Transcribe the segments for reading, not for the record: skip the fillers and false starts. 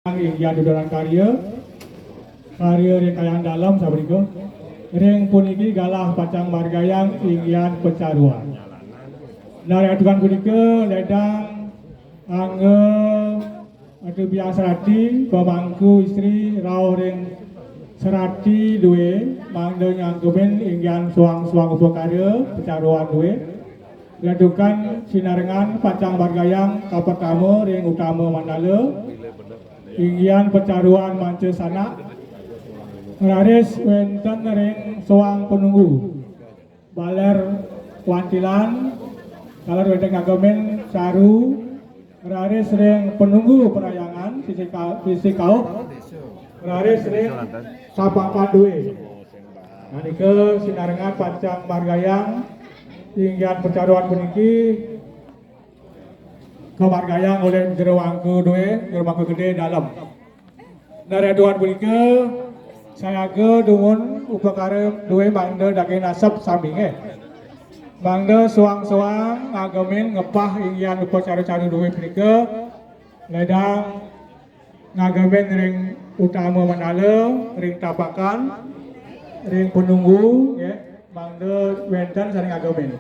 Ingyan duduran karya rekayang dalam sabriko ring puniki galah pacang margayang ingyan pecaruan dari adukan punika ledang angge adu biasa serati pemangku istri rau ring serati duwe mangde nyangkumin ingyan suang-suang upakarya pecaruan duwe ladukan sinarengan pacang margayang kapatamu ring utama mandala ingyan pecaruan manca sanak nglaris wenten ring soang penunggu baler wantilan kalar wenten ngagemen saru nglaris ring penunggu perayangan sisi kaup nglaris ring sapapan duwe nalika sinarengan pacang margayang ingyan pecaruan puniki kemargayang oleh jero wangku duwe jero wangku gede dalam dari aduan punika saya ke dungun upakara duwe mangde daging nasab sambinge mangde suang-suang ngagemin ngepah ingyan upacara-cara duwe punika ledang ngagemin ring utama mandala ring tapakan ring penunggu ya mangde wenten saring ngagemin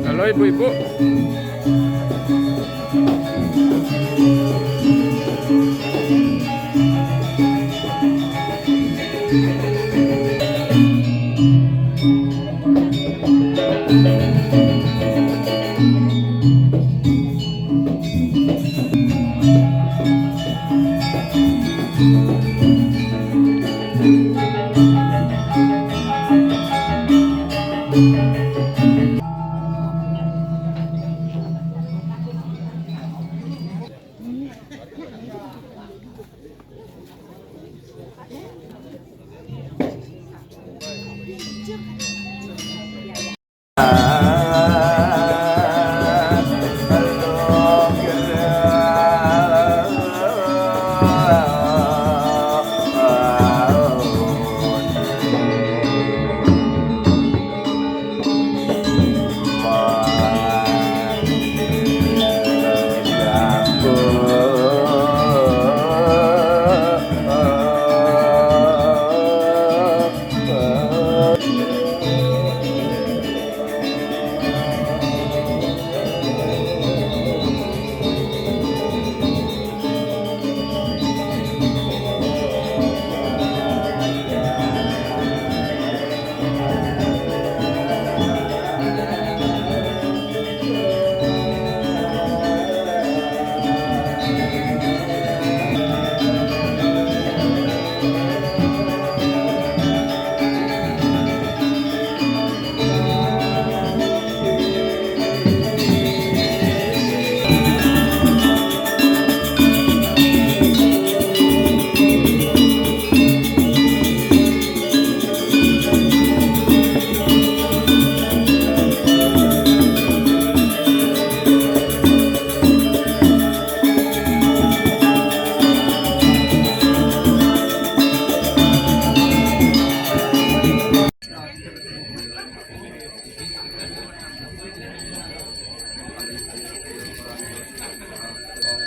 Halo ibu-ibu.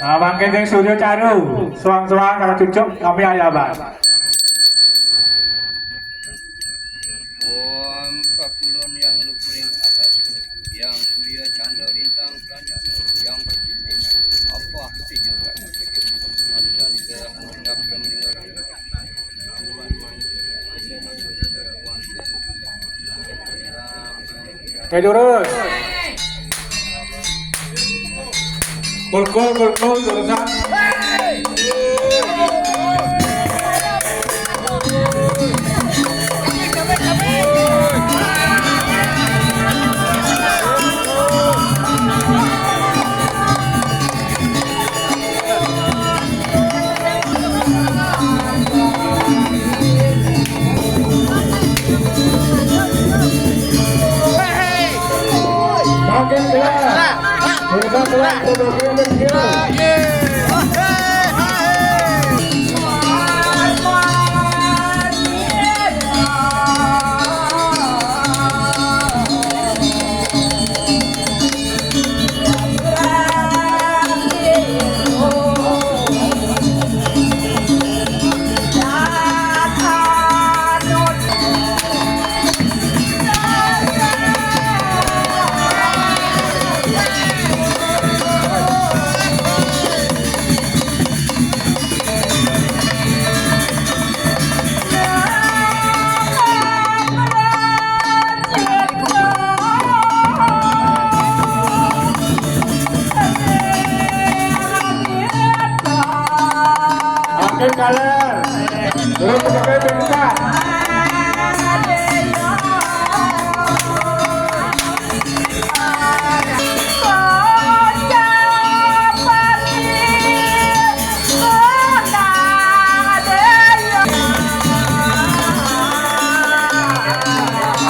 Mangkin yang Suryo Caru, suang-suang kalau cucuk kami ayaban. Om Pakulon yang lupring atas, yang surya canda lintang sanjana, yang bertitik apa sejur macam ke hendak mendengar. Lurus. Kul lurusan. Makin kelar. Lurusan kelar, lurusan kelar. Makin kalah. Terus pakai pingsan.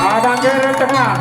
Ada kiri tengah.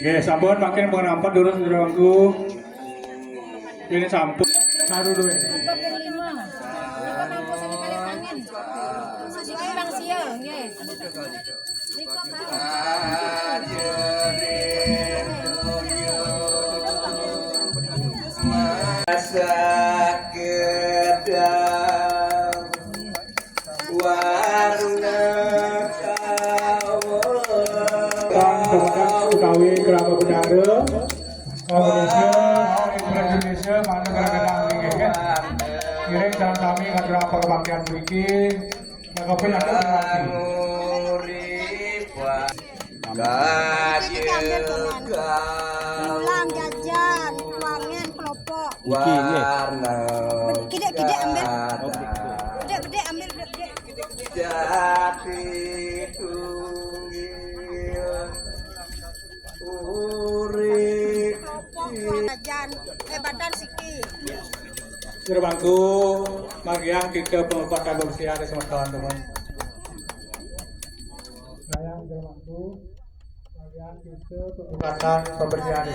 Oke, sampun makin mengampat dulu saudaraku. Ini sampun. Saru dulu. Untuk yang 5. Niko mampu sini kali angin. Sisi bang sial, nggih. Niko Masa kedam warna Kemudian utawi kerabat bendara Indonesia, Indonesia mana kadang-kadang ini kan kirim jalan kami ngatur apa kebaktian beriki maka pun ada pulang jajan, uangnya kelompok. warna Gede-gede ambil. Gede-gede ambil gede. jati tunggil urip Jajan, badan siki. Gerbangku Magiang kita pengobatan bersih ada sama teman-teman. Sayang gerbangku Magiang kita pengobatan pembersihan.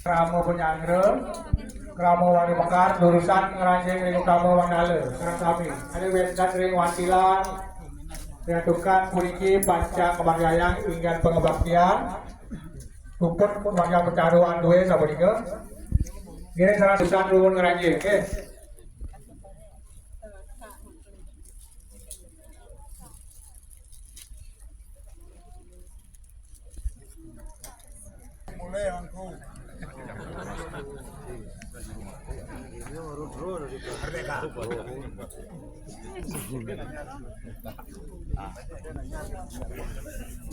Kramo Penyangre, Kramo Wani Mekar, Lurusan Ngeranjing Ring Kramo Wandale, Serang Sami. Ada Wendat Ring Wantilan, Tukang Puriki Panca Kemangayang Inggan Pengebaktian, Rumput Warga Percaruan Due Sabonika. Gini Serang Susan Rumun Ngeranjing, oke.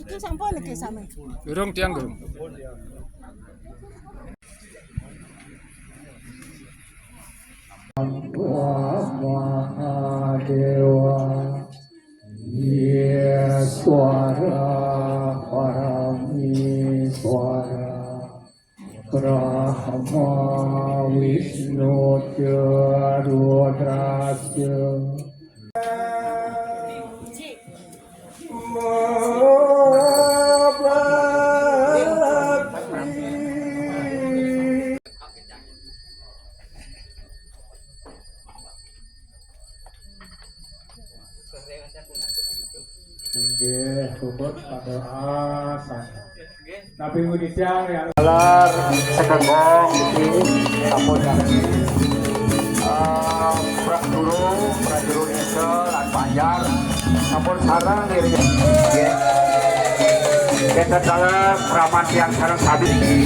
Itu sampun lagi sama. Durung tiang durung. Mahadewa Yeswara Parameswara Brahma Vishnu Rudrasya Inggih, bobot pada asan. Tapi Indonesia yang Alar sekembong iki sampun prajurit desa lan Banjar sampun sareng diri. Nggih. Kita dalam raman yang sareng sabi. Nggih.